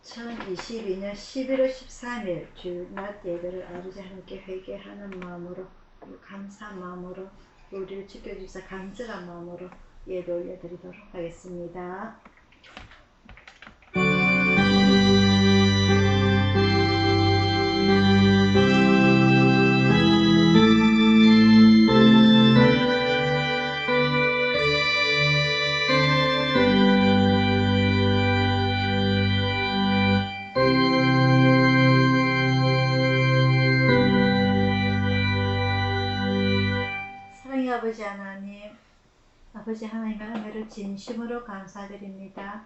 2022년 11월 13일 주일낮 예배를 아버지 함께 회개하는 마음으로 감사한 마음으로 우리를 지켜주셔서 간절한 마음으로 예배 올려드리도록 하겠습니다. 아버지 하나님, 아버지 하나님의 은혜를 진심으로 감사드립니다.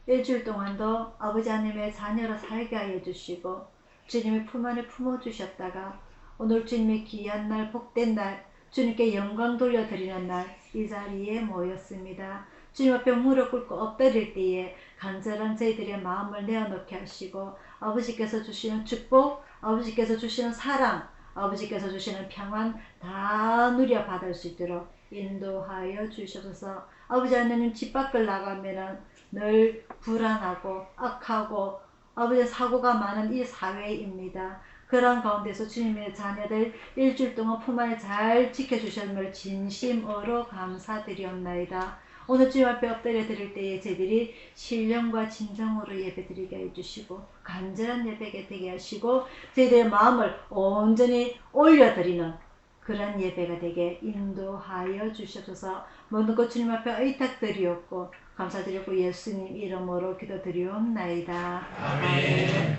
일주일 동안도 아버지 하나님의 자녀로 살게 하여 주시고 주님의 품 안에 품어주셨다가 오늘 주님의 귀한 날, 복된 날, 주님께 영광 돌려드리는 날 이 자리에 모였습니다. 주님 앞에 무릎 꿇고 엎드릴 때에 간절한 저희들의 마음을 내어놓게 하시고 아버지께서 주시는 축복, 아버지께서 주시는 사랑, 아버지께서 주시는 평안 다 누려받을 수 있도록 인도하여 주셔서 아버지 하나님 집 밖을 나가면 늘 불안하고 악하고 아버지 사고가 많은 이 사회입니다. 그런 가운데서 주님의 자녀들 일주일 동안 품 안에 잘 지켜주셨음을 진심으로 감사드리옵나이다. 오늘 주님 앞에 엎드려 드릴 때에 저희들이 신령과 진정으로 예배드리게 해주시고 간절한 예배가 되게 하시고 저희들의 마음을 온전히 올려드리는 그런 예배가 되게 인도하여 주셔서 모든 것 주님 앞에 의탁드리옵고 감사드리고 예수님 이름으로 기도드리옵나이다. 아멘.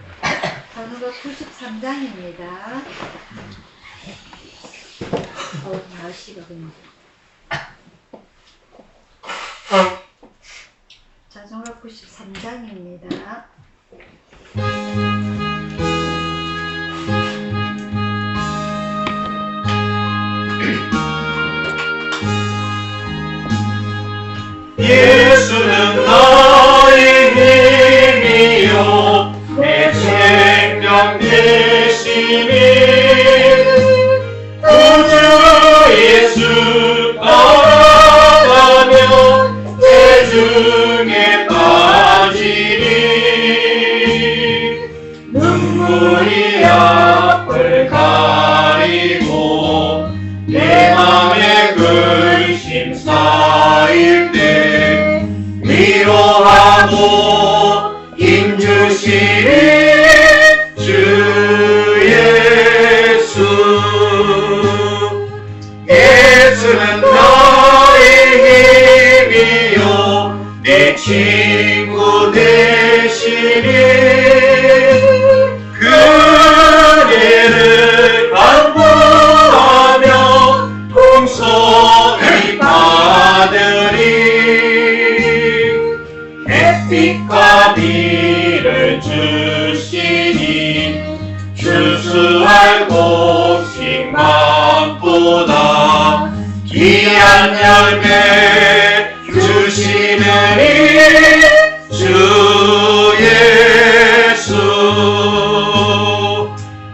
찬송가 93장입니다. 날씨가 됩니다. 찬송가 93장입니다. 예수는 나의 힘이요 내 생명 되시니 구주 예수 따라가면 대중에 빠지리 눈물이 앞을 가리고 내 맘에 근심 쌓일 때 위로하고 힘주시니 주 예수 예수는 나의 힘이요 내 친구 되시니 그네를 간구하며 공손히 받으리 햇빛과 비를 주시니 추수할 곡식만보다 귀한 열매 주시느니 주 예수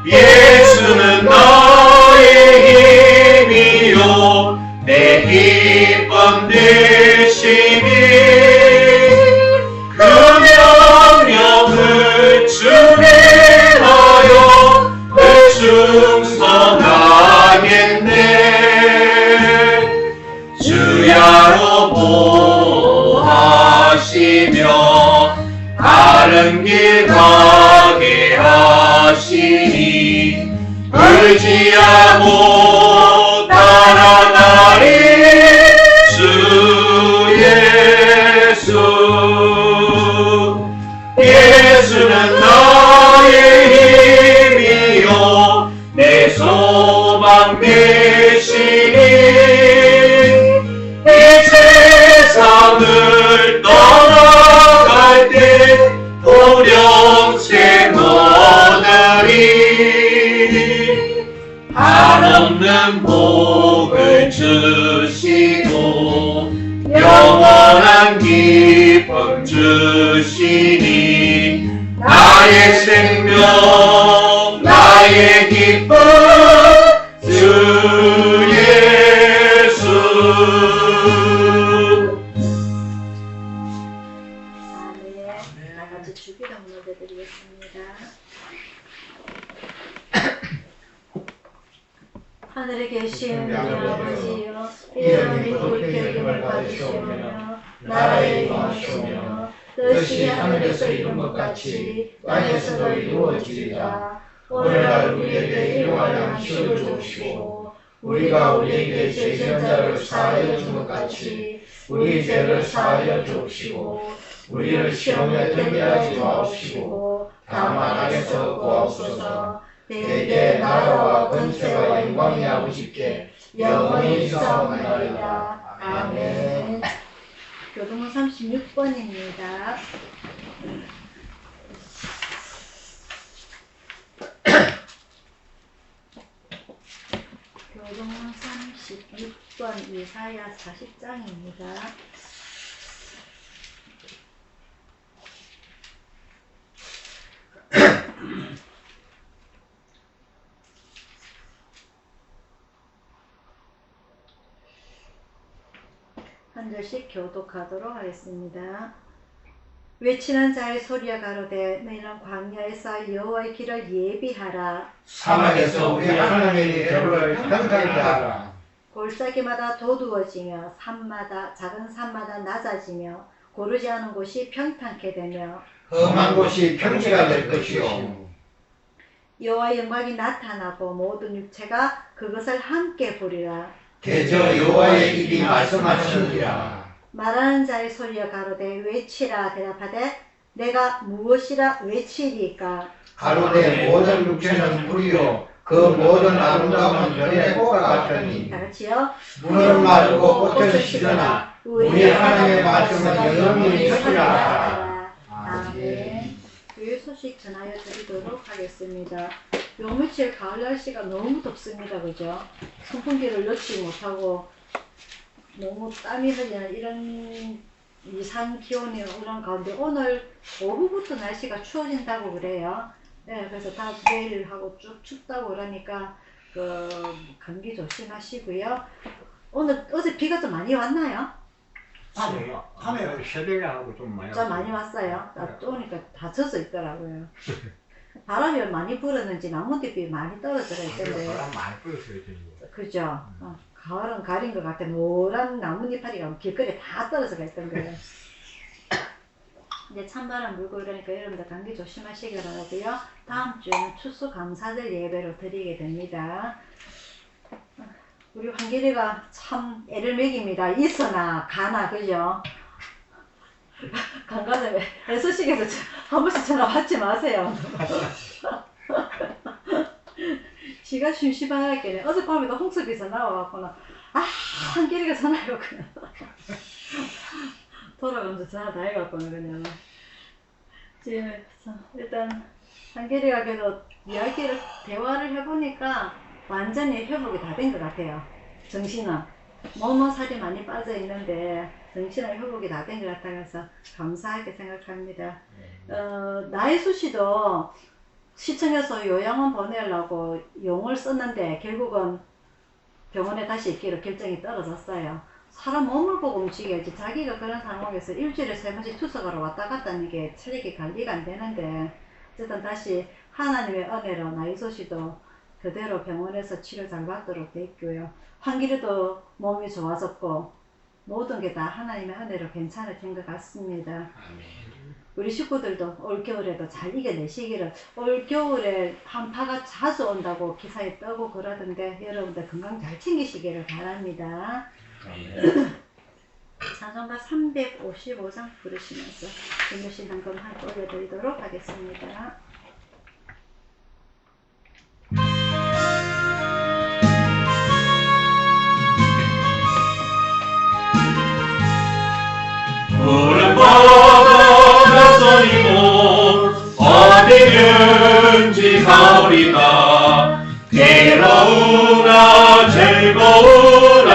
예수는 나의 힘이요 내 기쁨 되시니 그 명령을 준행하여 충성하겠네 주야로 보호하시며 다른 길 가게 하시니 의지하고 따라가리 주 예수 예수는 나의 힘이요 내 소망 되시니 이 세상을 떠나갈 때 도령체 얻으리 한없는 복을 주시고 영원한 기쁨 주시니 나의 생명 나의 기쁨 주 예수 같이 주기도 올려드리겠습니다. 하늘에 계신 우리 아버지여, 이름이 굵게 여김을 받으시오며 나라의 임하시오며 뜻이 하늘에서 이룬 것 같이 땅에서도 이루어지리라. 오늘날 우리에게 일용할 양식을 주시고 우리가 우리에게 죄 지은 자를 사하여 준 것 같이 우리 죄를 사하여 주시고 우리를 시험에 들게 하지 마옵시고 다만 악에서 구하옵소서. 대개 나라와 권세와 영광이 아버지께 영원히 있사옵나이다. 아멘. 교동문 36번입니다. 교동문 36번 이사야 40장입니다. 한 절씩 교독하도록 하겠습니다. 외치는 자의 소리가 가로되 너희는 광야에서 여호와의 길을 예비하라. 사막에서 우리 하나님의 대로를 평탄케 하라. 골짜기마다 도두어지며 작은 산마다 낮아지며 고르지 않은 곳이 평탄케 되며 험한 곳이 평지가 될 것이요 여호와의 영광이 나타나고 모든 육체가 그것을 함께 보리라. 대저 여호와의 입이 말씀하시느니라. 말하는 자의 소리가 가로되 외치라. 대답하되 내가 무엇이라 외치리까. 가로되 모든 육체는 불이요 그 모든 아름다움은 별의 꽃과 같으니 다같이요. 물은 마르고 꽃은 시드나 우리 하나님의 말씀은 영원히 있으리라. 아멘. 이 소식 전하여 드리도록 하겠습니다. 요 며칠 가을 날씨가 너무 덥습니다. 그죠? 선풍기를 넣지 못하고 너무 땀이 흘리는 이런 이상 기온의 이런 가운데 오늘 오후부터 날씨가 추워진다고 그래요. 네, 그래서 다 내일 하고 쭉 춥다고 그러니까 감기 조심하시고요. 오늘 어제 비가 좀 많이 왔나요? 밤에 새벽에 하고 좀 많이 왔어요. 또 오니까 다 젖어 있더라고요. 바람이 많이 불었는지 나뭇잎이 많이 떨어져 있던데. 바람 많이 불었어요. 그죠? 가을은 가린 것 같아. 노란 나뭇잎파리가 길거리에 다 떨어져 있던 거예요. 이제 찬바람 불고 이러니까 여러분들 감기 조심하시기 바라고요. 다음 주에는 추수감사절 예배로 드리게 됩니다. 우리 황길이가 참 애를 먹입니다. 있으나 가나 그죠? 강가서 애소식에서 한 번씩 전화 받지 마세요. 지가 심심하겠네. 어젯밤에도 홍석에서 나와갖고나 한길이가 전화해갖고나 돌아가면서 전화 다 해갖고나 그냥 지금 일단 한길이가 그래도 대화를 해보니까 완전히 회복이 다 된 것 같아요. 정신은 몸은 살이 많이 빠져 있는데 정신은 회복이 다 된 것 같아서 감사하게 생각합니다. 나혜수 씨도 시청에서 요양원 보내려고 용을 썼는데 결국은 병원에 다시 있기로 결정이 떨어졌어요. 사람 몸을 보고 움직여야지 자기가 그런 상황에서 일주일에 3번씩 투석하러 왔다 갔다 하는 게 체력이 관리가 안 되는데 어쨌든 다시 하나님의 은혜로 나혜수 씨도 그대로 병원에서 치료 잘 받도록 돼 있고요. 황길이도 몸이 좋아졌고 모든 게 다 하나님의 은혜로 괜찮아진 것 같습니다. 우리 식구들도 올겨울에도 잘 이겨내시기를. 올겨울에 한파가 자주 온다고 기사에 뜨고 그러던데 여러분들 건강 잘 챙기시기를 바랍니다. 찬송가 355장 부르시면서 김유신 한번 함께 올려드리도록 하겠습니다. 푸른 바다 낯선이고 어디든지 가오리다. 괴로우나 즐거우나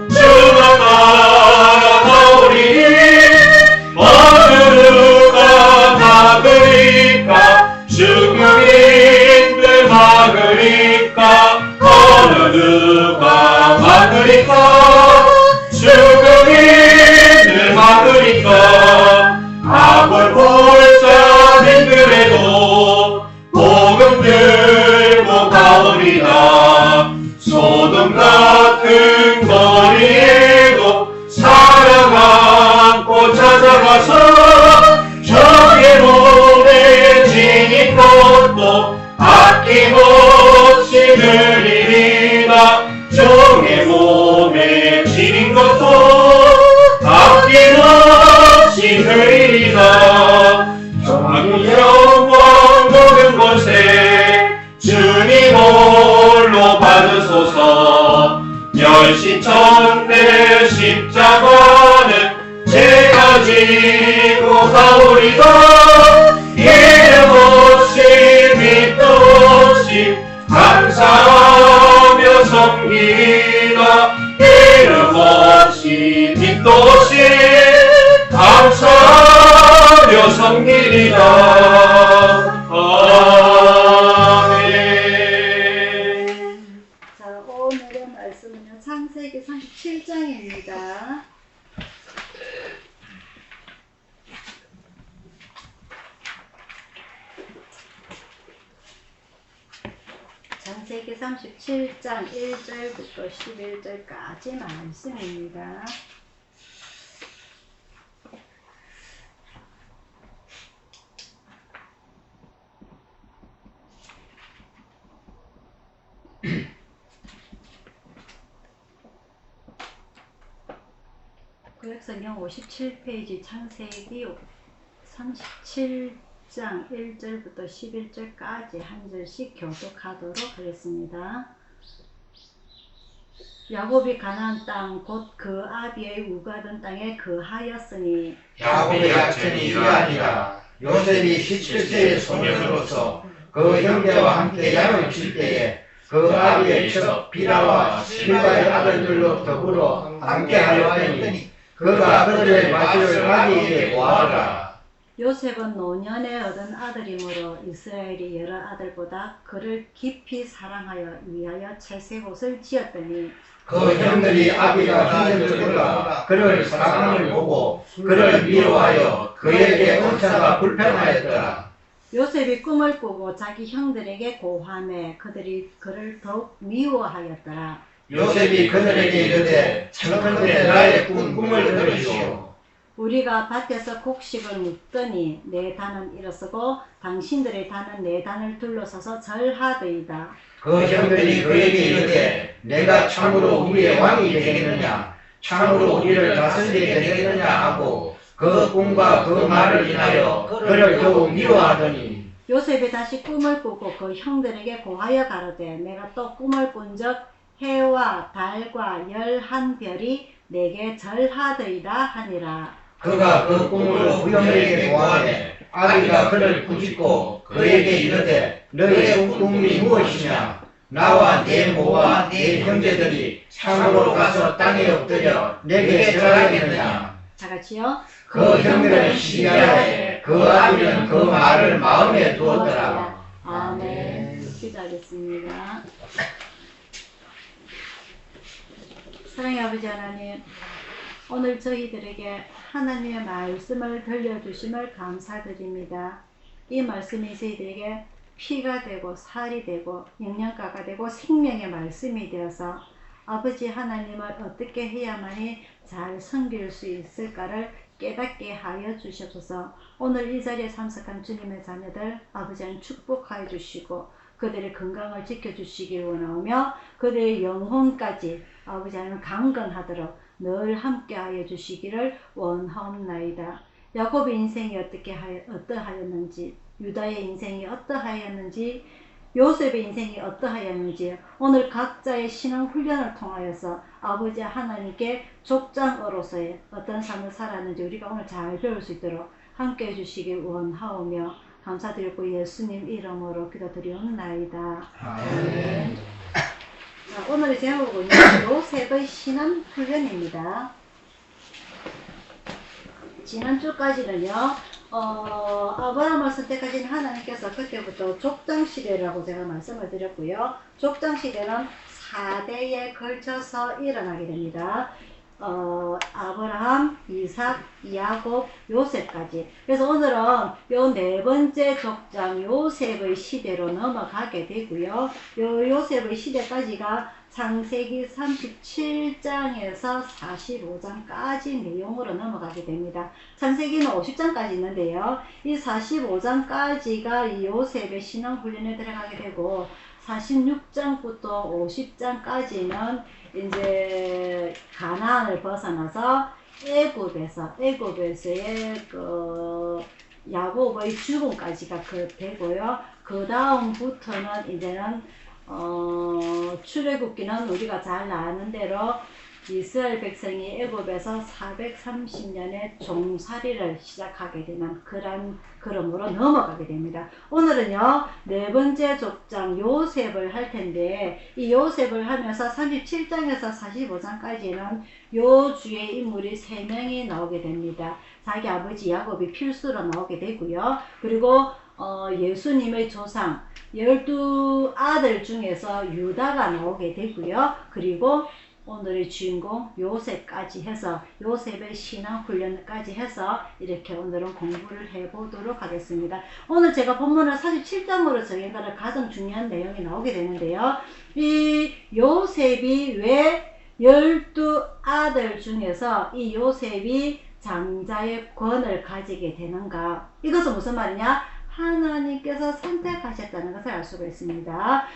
주가 따라가오리. 어느 누가 막으리까 죽음인들 막으리까. 어느 누가 막으리까 죽음인들 막으리까. 악을 볼자 전신 전대 십자가는 제가 지고 가오리다. 이름 없이 믿음 없이 감사하며 섬기다. 이름 없이 믿도 없이 감사하며 섬기리다. 아멘. 자, 오늘의 말씀은요, 창세기 37장입니다. 창세기 37장 1절부터 11절까지 말씀입니다. 구약성경 57페이지 창세기 37장 1절부터 11절까지 한 절씩 교독하도록 하겠습니다. 야곱이 가나안 땅 곧 그 아비의 우가던 땅에 거하였으니 야곱의 약천이 이가 아니라 요셉이 17세의 소년으로서 그 형제와 함께 양을 칠 때에 그 아비의 첩 비라와 실바의 아들들로 더불어 함께 하였더니 그가 그들의 마주를 아비에게 보아하라. 요셉은 노년에 얻은 아들이므로 이스라엘이 여러 아들보다 그를 깊이 사랑하여 위하여 채색옷을 지었더니 그 형들이 아비가 형들보다 그를 사랑함을 보고 그를 미워하여 그에게 언사가 불편하였더라. 요셉이 꿈을 꾸고 자기 형들에게 고하매 그들이 그를 더욱 미워하였더라. 요셉이 그들에게 이르되 청컨대 나의 꿈을 들으시오. 우리가 밭에서 곡식을 묻더니 내 단은 일어서고 당신들의 단은 내 단을 둘러서서 절하더이다. 그 형들이 그에게 이르되 내가 참으로 우리의 왕이 되겠느냐 참으로 우리를 다스리게 되겠느냐 하고 그 꿈과 그 말을 인하여 그를 더욱 미워하더니 요셉이 다시 꿈을 꾸고 그 형들에게 고하여 가로되 내가 또 꿈을 꾼적 해와 달과 11별이 내게 절하더이다 하니라. 그가 그 꿈을 후형에게 고하되 아비가 그를 꾸짖고 그에게 이르되 너의 꿈이 무엇이냐 나와 내 모와 내 형제들이 참으로 가서 땅에 엎드려 내게 절하겠느냐. 다같이요. 그 형들은 시기하에 그 아비는 그 말을 마음에 두었더라. 아멘. 기도하겠습니다. 사랑의 아버지 하나님, 오늘 저희들에게 하나님의 말씀을 들려주심을 감사드립니다. 이 말씀이 저희들에게 피가 되고 살이 되고 영양가가 되고 생명의 말씀이 되어서 아버지 하나님을 어떻게 해야만이 잘 섬길 수 있을까를 깨닫게 하여 주시옵소서. 오늘 이 자리에 참석한 주님의 자녀들 아버지 하나님 축복하여 주시고 그들의 건강을 지켜주시기 원하오며 그들의 영혼까지 아버지 하나님 강건하도록 늘 함께하여 주시기를 원하옵나이다. 야곱의 인생이 어떠하였는지 유다의 인생이 어떠하였는지 요셉의 인생이 어떠하였는지 오늘 각자의 신앙 훈련을 통하여서 아버지 하나님께 족장으로서의 어떤 삶을 살았는지 우리가 오늘 잘 배울 수 있도록 함께해 주시기 원하오며 감사드리고 예수님 이름으로 기도드리옵나이다. 아멘. 자, 오늘의 제목은요, 요셉의 신앙 훈련입니다. 지난주까지는요, 아브라함을 선택하신 하나님께서 그때부터 족장시대라고 제가 말씀을 드렸고요. 족장시대는 4대에 걸쳐서 일어나게 됩니다. 아브라함, 이삭, 야곱, 요셉까지. 그래서 오늘은 요 네 번째 족장 요셉의 시대로 넘어가게 되고요. 요 요셉의 시대까지가 창세기 37장에서 45장까지 내용으로 넘어가게 됩니다. 창세기는 50장까지 있는데요. 이 45장까지가 이 요셉의 신앙훈련에 들어가게 되고 46장부터 50장까지는 이제 가나안을 벗어나서 애굽에서의 그 야곱의 죽음까지가 되고요. 그 다음부터는 이제는 출애굽기는 우리가 잘 아는 대로 이스라엘 백성이 애굽에서 430년의 종살이를 시작하게 되는 그런 걸음으로 넘어가게 됩니다. 오늘은요, 네 번째 족장 요셉을 할 텐데, 이 요셉을 하면서 37장에서 45장까지는 요 주의 인물이 3명이 나오게 됩니다. 자기 아버지 야곱이 필수로 나오게 되고요. 그리고 예수님의 조상 12아들 중에서 유다가 나오게 되고요. 그리고 오늘의 주인공 요셉까지 해서 요셉의 신앙 훈련까지 해서 이렇게 오늘은 공부를 해보도록 하겠습니다. 오늘 제가 본문을 47장으로 정한 거는 가장 중요한 내용이 나오게 되는데요. 이 요셉이 왜 12아들 중에서 이 요셉이 장자의 권을 가지게 되는가? 이것은 무슨 말이냐? 하나님께서 선택하셨다는 것을 알 수가 있습니다.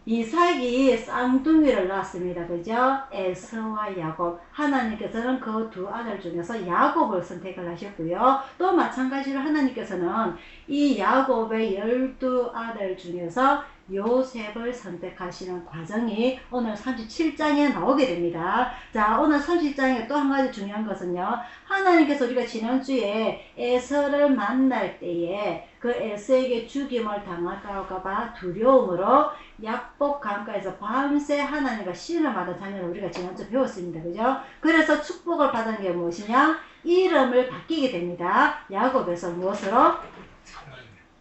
이삭이 쌍둥이를 낳았습니다. 그죠? 에서와 야곱. 하나님께서는 그 두 아들 중에서 야곱을 선택을 하셨고요. 또 마찬가지로 하나님께서는 이 야곱의 12아들 중에서 요셉을 선택하시는 과정이 오늘 37장에 나오게 됩니다. 자, 오늘 37장에 또 한 가지 중요한 것은요. 하나님께서 우리가 지난주에 에서를 만날 때에 그 에서에게 죽임을 당할까 봐 두려움으로 약복 강가에서 밤새 하나님과 씨름하던 장면을 우리가 지난주 배웠습니다. 그죠? 그래서 축복을 받은 게 무엇이냐? 이름을 바뀌게 됩니다. 야곱에서 무엇으로?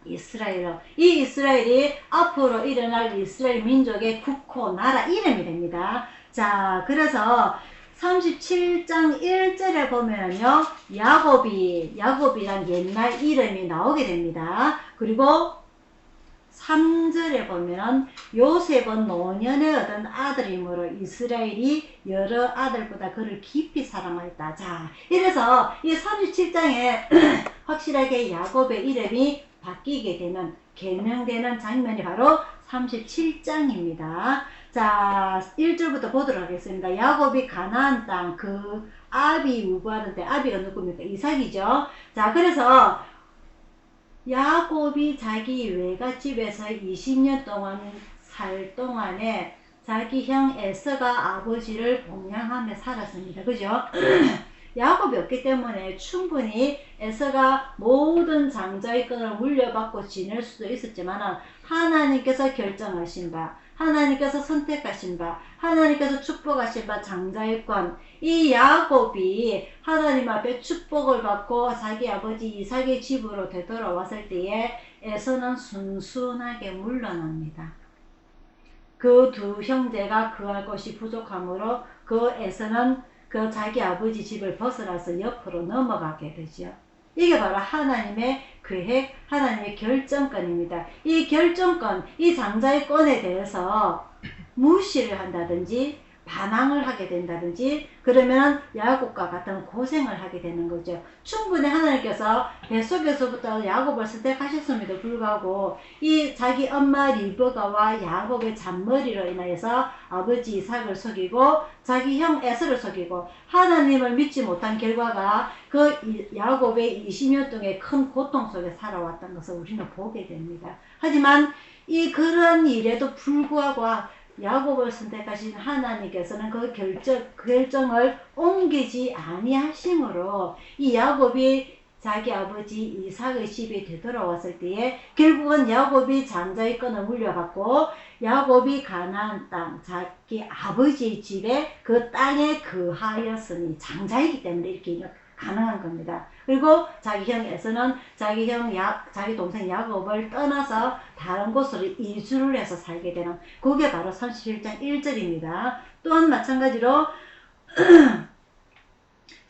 이스라엘로. 이 이스라엘이 앞으로 일어날 이스라엘 민족의 국호, 나라 이름이 됩니다. 자, 그래서 37장 1절에 보면요, 야곱이란 옛날 이름이 나오게 됩니다. 그리고 3절에 보면 요셉은 노년에 얻은 아들이므로 이스라엘이 여러 아들보다 그를 깊이 사랑하였다. 자, 이래서 이 37장에 확실하게 야곱의 이름이 바뀌게 되는, 개명되는 장면이 바로 37장입니다. 자, 1절부터 보도록 하겠습니다. 야곱이 가나안 땅 그 아비 우부하는데, 아비가 누굽니까? 이삭이죠. 자, 그래서 야곱이 자기 외갓집에서 20년 동안 살 동안에 자기 형 에서가 아버지를 봉양하며 살았습니다. 그죠? 야곱이 없기 때문에 충분히 에서가 모든 장자의 끈을 물려받고 지낼 수도 있었지만 하나님께서 결정하신 바, 하나님께서 선택하신 바, 하나님께서 축복하신 바 장자의 권, 이 야곱이 하나님 앞에 축복을 받고 자기 아버지 이삭의 집으로 되돌아왔을 때에 에서는 순순하게 물러납니다. 그 두 형제가 그할 것이 부족하므로 그 에서는 그 자기 아버지 집을 벗어나서 옆으로 넘어가게 되죠. 이게 바로 하나님의 계획, 하나님의 결정권입니다. 이 결정권, 이 장자의 권에 대해서 무시를 한다든지 반항을 하게 된다든지 그러면 야곱과 같은 고생을 하게 되는 거죠. 충분히 하나님께서 뱃속에서부터 야곱을 선택하셨음에도 불구하고 이 자기 엄마 리브가와 야곱의 잔머리로 인하여서 아버지 이삭을 속이고 자기 형 에서를 속이고 하나님을 믿지 못한 결과가 그 야곱의 20년 동안의 큰 고통 속에 살아왔던 것을 우리는 보게 됩니다. 하지만 이 그런 일에도 불구하고 야곱을 선택하신 하나님께서는 그 결정을 옮기지 아니하심으로 이 야곱이 자기 아버지 이삭의 집에 되돌아왔을 때에 결국은 야곱이 장자의 권을 물려받고 야곱이 가나안 땅 자기 아버지의 집에 그 땅에 거하였으니 장자이기 때문에 이렇게 가능한 겁니다. 그리고 자기 형 에서는 자기 동생 야곱을 떠나서 다른 곳으로 이주를 해서 살게 되는, 그게 바로 31장 1절입니다. 또한 마찬가지로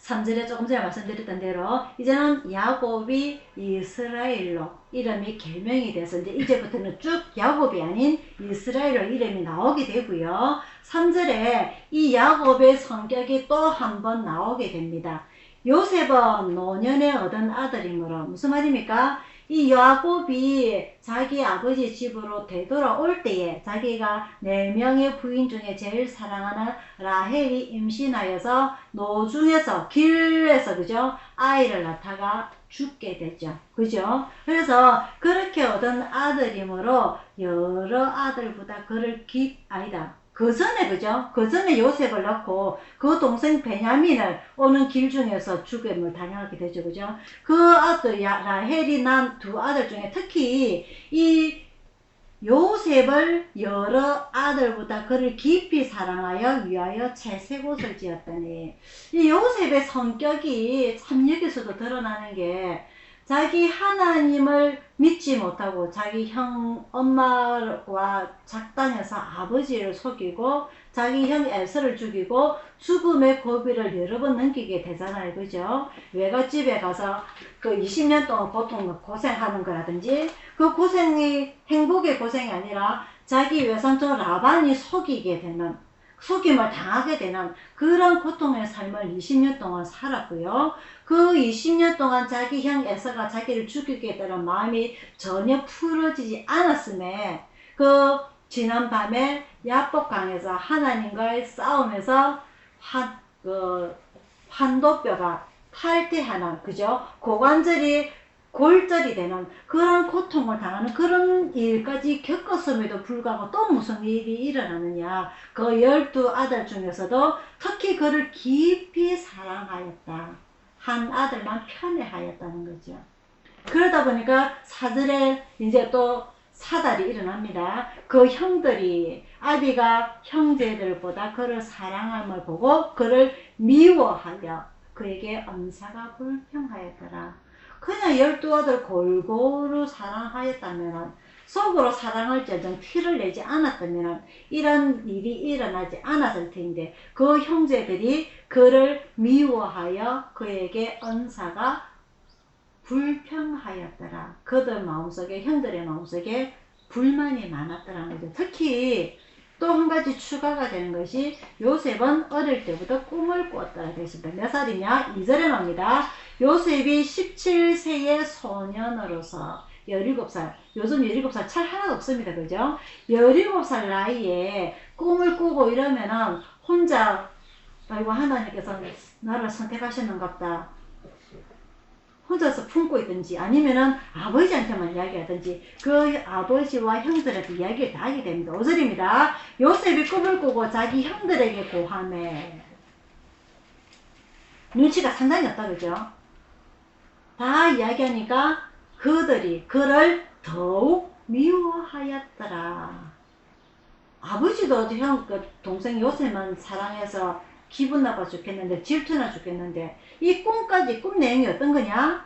3절에 조금 전에 말씀드렸던 대로 이제는 야곱이 이스라엘로 이름이 개명이 돼서 이제부터는 쭉 야곱이 아닌 이스라엘로 이름이 나오게 되고요. 3절에 이 야곱의 성격이 또 한 번 나오게 됩니다. 요셉은 노년에 얻은 아들이므로, 무슨 말입니까? 이 야곱이 자기 아버지 집으로 되돌아올 때에 자기가 4명의 부인 중에 제일 사랑하는 라헬이 임신하여서 노중에서 길에서 그죠? 아이를 낳다가 죽게 되죠. 그죠? 그래서 그렇게 얻은 아들이므로 여러 아들보다 그를 그 전에 그죠? 그 전에 요셉을 낳고 그 동생 베냐민을 오는 길 중에서 죽음을 당하게 되죠. 그죠? 그 아들 라헬이 난 두 아들 중에 특히 이 요셉을 여러 아들보다 그를 깊이 사랑하여 위하여 채색옷을 지었더니 이 요셉의 성격이 참 여기서도 드러나는 게 자기 하나님을 믿지 못하고 자기 형 엄마와 작다녀서 아버지를 속이고 자기 형 에서를 죽이고 죽음의 고비를 여러 번 넘기게 되잖아요. 그죠? 외갓집에 가서 그 20년 동안 보통 고생하는 거라든지 그 고생이 행복의 고생이 아니라 자기 외삼촌 라반이 속임을 당하게 되는 그런 고통의 삶을 20년 동안 살았고요. 그 20년 동안 자기 형 에서가 자기를 죽이겠다는 마음이 전혀 풀어지지 않았음에 그 지난 밤에 야복강에서 하나님과의 싸움에서 환도뼈가 탈퇴하는 그죠? 고관절이 골절이 되는 그런 고통을 당하는 그런 일까지 겪었음에도 불구하고 또 무슨 일이 일어나느냐. 그 12아들 중에서도 특히 그를 깊이 사랑하였다. 한 아들만 편애하였다는 거죠. 그러다 보니까 사들에 이제 또 사달이 일어납니다. 그 형들이 아비가 형제들보다 그를 사랑함을 보고 그를 미워하여 그에게 언사가 불평하였더라. 그냥 12아들 골고루 사랑하였다면 속으로 사랑할지언정 티를 내지 않았다면 이런 일이 일어나지 않았을 텐데 그 형제들이 그를 미워하여 그에게 언사가 불평하였더라. 그들 마음속에 형들의 마음속에 불만이 많았더라는 거죠. 특히 또 한 가지 추가가 되는 것이 요셉은 어릴 때부터 꿈을 꾸었다고 되어 있습니다. 몇 살이냐? 2절에 나옵니다. 요셉이 17세의 소년으로서 17살, 요즘 17살 찰 하나도 없습니다. 그죠? 17살 나이에 꿈을 꾸고 이러면은 혼자 아이고 하나님께서 나를 선택하셨는갑다. 혼자서 품고 있든지 아니면은 아버지한테만 이야기하든지 그 아버지와 형들한테 이야기를 다 하게 됩니다. 5절입니다. 요셉이 꿈을 꾸고 자기 형들에게 고하매 눈치가 상당히 없다 그죠? 다 이야기하니까 그들이 그를 더욱 미워하였더라. 아버지도 그 동생 요셉만 사랑해서 기분 나빠 죽겠는데 질투나 죽겠는데 이 꿈까지 꿈 내용이 어떤 거냐?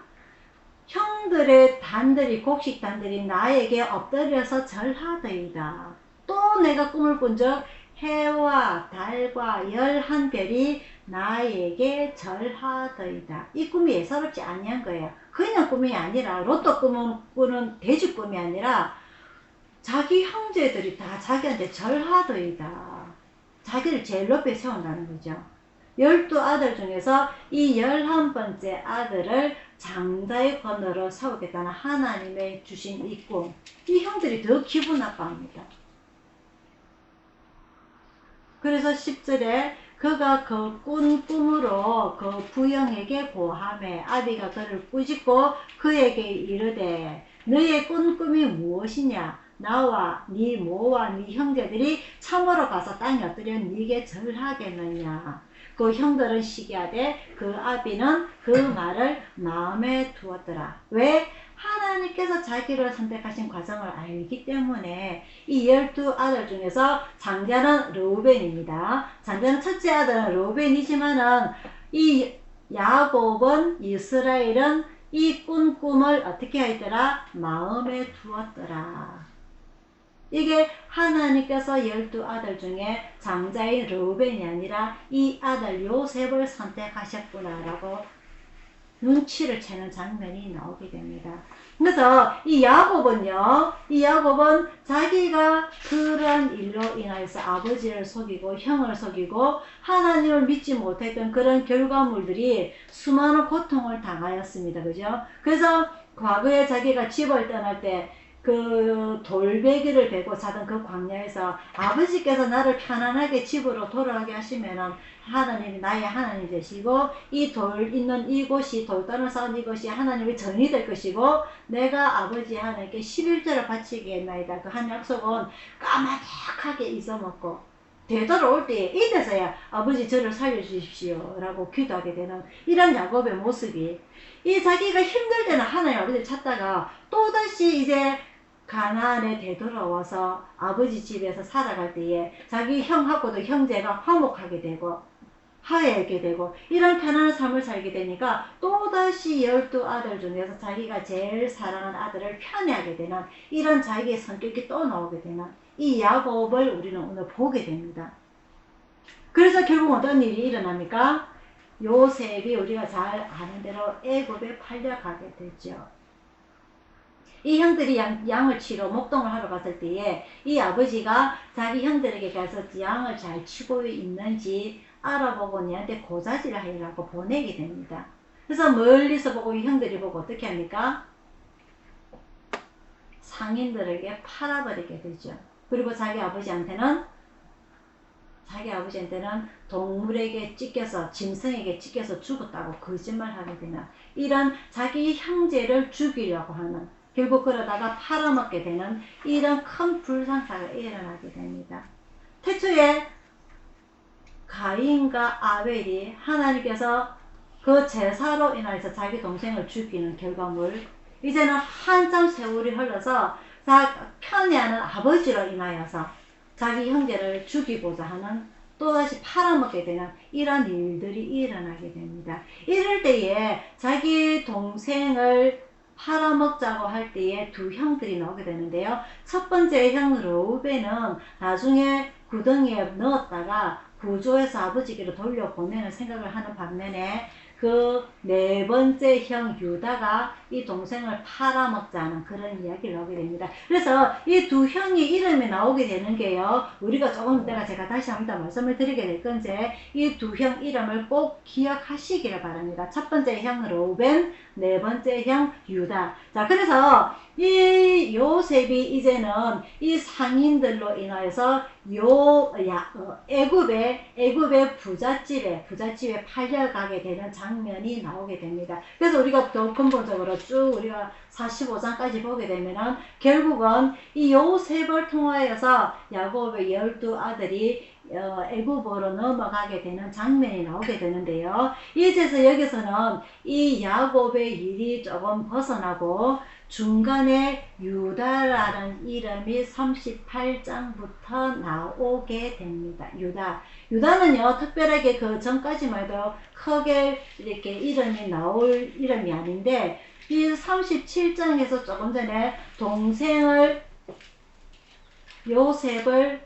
형들의 단들이 곡식단들이 나에게 엎드려서 절하더이다. 또 내가 꿈을 꾼 적 해와 달과 11별이 나에게 절하더이다. 이 꿈이 예사롭지 아니한 거예요. 그냥 꿈이 아니라 로또 꾸는 돼지 꿈이 아니라 자기 형제들이 다 자기한테 절하더이다. 자기를 제일 높이 세운다는 거죠. 12아들 중에서 이 11번째 아들을 장자의 권으로 세우겠다는 하나님의 주신 이 꿈. 이 형들이 더 기분 나빠합니다. 그래서 10절에 그가 그 꾼 꿈으로 그 부형에게 고하매 아비가 그를 꾸짖고 그에게 이르되 너의 꾼 꿈이 무엇이냐? 나와 네 모와 네 형제들이 참으로 가서 땅에 엎드려 네게 절하겠느냐. 그 형들은 시기하되 그 아비는 그 말을 마음에 두었더라. 왜? 하나님께서 자기를 선택하신 과정을 알기 때문에 이 12아들 중에서 장자는 르우벤입니다. 장자는 첫째 아들은 르우벤이지만은 이 야곱은 이스라엘은 이 꾼 꿈을 어떻게 하였더라? 마음에 두었더라. 이게 하나님께서 12아들 중에 장자인 르우벤이 아니라 이 아들 요셉을 선택하셨구나라고 눈치를 채는 장면이 나오게 됩니다. 그래서 이 야곱은 자기가 그러한 일로 인하여서 아버지를 속이고 형을 속이고 하나님을 믿지 못했던 그런 결과물들이 수많은 고통을 당하였습니다. 그죠? 그래서 과거에 자기가 집을 떠날 때 그 돌베개를 베고 자던 그 광야에서 아버지께서 나를 편안하게 집으로 돌아가게 하시면은 하나님이 나의 하나님이 되시고 이 돌 있는 이곳이 돌단을 쌓은 이것이 하나님의 전이 될 것이고 내가 아버지 하나님께 11조를 바치겠나이다. 그 한 약속은 까마득하게 잊어먹고 되돌아올 때에 이때서야 아버지 저를 살려주십시오 라고 기도하게 되는 이런 야곱의 모습이 이 자기가 힘들 때는 하나님 아버지를 찾다가 또다시 이제 가나안에 되돌아와서 아버지 집에서 살아갈 때에 자기 형하고도 형제가 화목하게 되고 화해하게 되고 이런 편안한 삶을 살게 되니까 또다시 12아들 중에서 자기가 제일 사랑하는 아들을 편애하게 되는 이런 자기의 성격이 또 나오게 되는 이 야곱을 우리는 오늘 보게 됩니다. 그래서 결국 어떤 일이 일어납니까? 요셉이 우리가 잘 아는 대로 애굽에 팔려가게 되죠. 이 형들이 양을 치러 목동을 하러 갔을 때에 이 아버지가 자기 형들에게 가서 양을 잘 치고 있는지 알아보고 니한테 고자질을 하라고 보내게 됩니다. 그래서 멀리서 보고 이 형들이 보고 어떻게 합니까? 상인들에게 팔아버리게 되죠. 그리고 자기 아버지한테는 동물에게 찢겨서 짐승에게 찢겨서 죽었다고 거짓말하게 되는 이런 자기 형제를 죽이려고 하는 결국 그러다가 팔아먹게 되는 이런 큰 불상사가 일어나게 됩니다. 태초에 가인과 아벨이 하나님께서 그 제사로 인해서 자기 동생을 죽이는 결과물 이제는 한참 세월이 흘러서 편애하는 아버지로 인하여서 자기 형제를 죽이고자 하는 또다시 팔아먹게 되는 이런 일들이 일어나게 됩니다. 이럴 때에 자기 동생을 팔아먹자고 할 때에 두 형들이 나오게 되는데요. 첫 번째 형 르우벤은 나중에 구덩이에 넣었다가 구조해서 아버지께로 돌려보내는 생각을 하는 반면에 그 네 번째 형 유다가 이 동생을 팔아먹자는 그런 이야기를 하게 됩니다. 그래서 이 두 형의 이름이 나오게 되는 게요. 우리가 조금 제가 다시 한번 말씀을 드리게 될 건데 이 두 형 이름을 꼭 기억하시기를 바랍니다. 첫 번째 형 르우벤, 네 번째 형 유다. 자, 그래서 이 요셉이 이제는 이 상인들로 인하여서 애굽의 부잣집에 팔려가게 되는 장면이 나오게 됩니다. 그래서 우리가 더 근본적으로 쭉 우리가 45장까지 보게 되면은 결국은 이 요셉을 통하여서 야곱의 12아들이 애굽으로 넘어가게 되는 장면이 나오게 되는데요. 이제서 여기서는 이 야곱의 일이 조금 벗어나고 중간에 유다라는 이름이 38장부터 나오게 됩니다. 유다는요, 특별하게 그 전까지만 해도 크게 이렇게 이름이 나올 이름이 아닌데, 이 37장에서 조금 전에 요셉을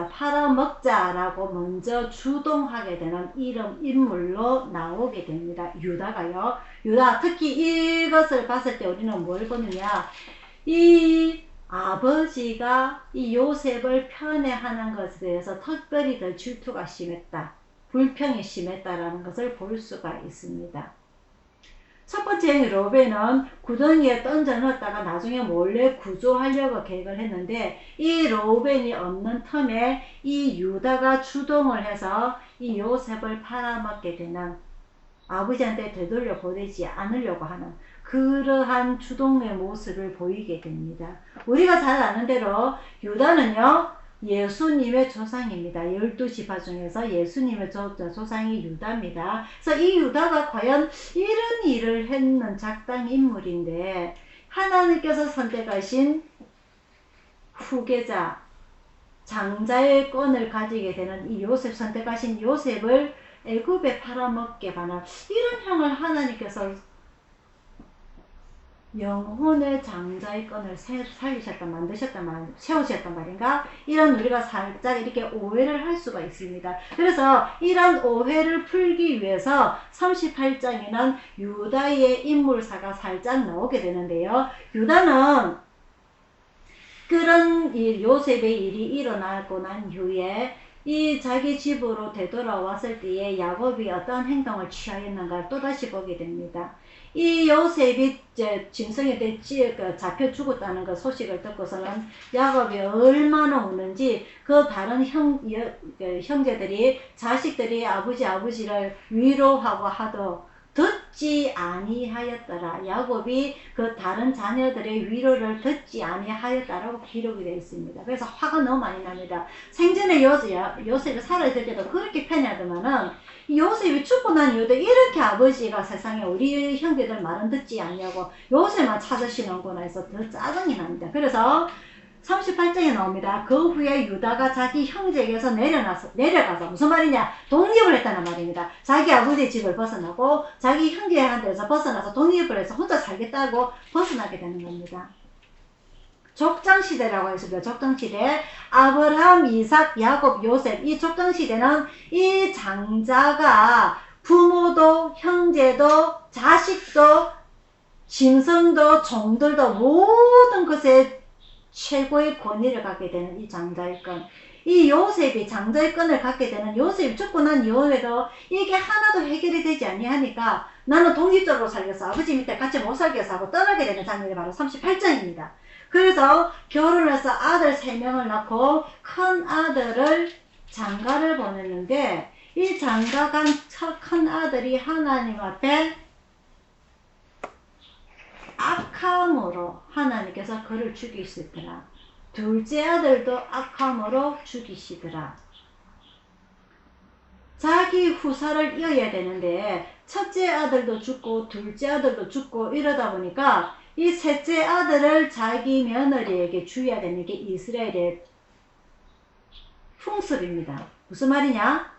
팔아먹자라고 먼저 주동하게 되는 인물로 나오게 됩니다. 유다가요. 특히 이것을 봤을 때 우리는 뭘 보느냐. 이 아버지가 이 요셉을 편애하는 것에 대해서 특별히 더 질투가 심했다. 불평이 심했다라는 것을 볼 수가 있습니다. 첫 번째 르우벤은 구덩이에 던져 넣었다가 나중에 몰래 구조하려고 계획을 했는데 이 르우벤이 없는 틈에 이 유다가 주동을 해서 이 요셉을 팔아먹게 되는 아버지한테 되돌려 보내지 않으려고 하는 그러한 주동의 모습을 보이게 됩니다. 우리가 잘 아는 대로 유다는요, 예수님의 조상입니다. 12지파 중에서 예수님의 조상이 유다입니다. 그래서 이 유다가 과연 이런 일을 했는 작당 인물인데 하나님께서 선택하신 후계자, 장자의 권을 가지게 되는 이 선택하신 요셉을 애굽에 팔아먹게 반한 이런 형을 하나님께서 영혼의 장자의 끈을 세우셨단 말인가? 이런 우리가 살짝 이렇게 오해를 할 수가 있습니다. 그래서 이런 오해를 풀기 위해서 38장에는 유다의 인물사가 살짝 나오게 되는데요. 유다는 그런 요셉의 일이 일어나고 난 후에 이 자기 집으로 되돌아왔을 때에 야곱이 어떤 행동을 취하였는가 또다시 보게 됩니다. 이 요셉이 이제 짐승에 잡혀 죽었다는 그 소식을 듣고서는 야곱이 얼마나 우는지 그 다른 형제들이 자식들이 아버지를 위로하고 하도 듣지 아니하였더라. 야곱이 그 다른 자녀들의 위로를 듣지 아니하였다라고 기록이 되어 있습니다. 그래서 화가 너무 많이 납니다. 생전에 요셉이 살아있을 때도 그렇게 편하더만은 요셉이 죽고 난 이후도 이렇게 아버지가 세상에 우리 형제들 말은 듣지 않냐고 요셉만 찾으시는구나 해서 더 짜증이 납니다. 그래서 38장에 나옵니다. 그 후에 유다가 자기 형제에게서 내려가서 무슨 말이냐? 독립을 했다는 말입니다. 자기 아버지의 집을 벗어나고 자기 형제한테서 벗어나서 독립을 해서 혼자 살겠다고 벗어나게 되는 겁니다. 족장시대라고 했습니다. 족장시대. 아브라함, 이삭, 야곱, 요셉. 이 족장시대는 이 장자가 부모도 형제도 자식도 짐승도 종들도 모든 것에 최고의 권위를 갖게 되는 이 장자의 권. 이 요셉이 장자의 권을 갖게 되는 요셉이 죽고 난 이후에도 이게 하나도 해결이 되지 아니하니까 나는 독립적으로 살겠어. 아버지 밑에 같이 못 살겠어 하고 떠나게 되는 장면이 바로 38장입니다. 그래서 결혼해서 아들 3명을 낳고 큰 아들을 장가를 보냈는데 이 장가간 큰 아들이 하나님 앞에 악함으로 하나님께서 그를 죽이시더라. 둘째 아들도 악함으로 죽이시더라. 자기 후사를 이어야 되는데 첫째 아들도 죽고 둘째 아들도 죽고 이러다 보니까 이 셋째 아들을 자기 며느리에게 주어야 되는 게 이스라엘의 풍습입니다. 무슨 말이냐?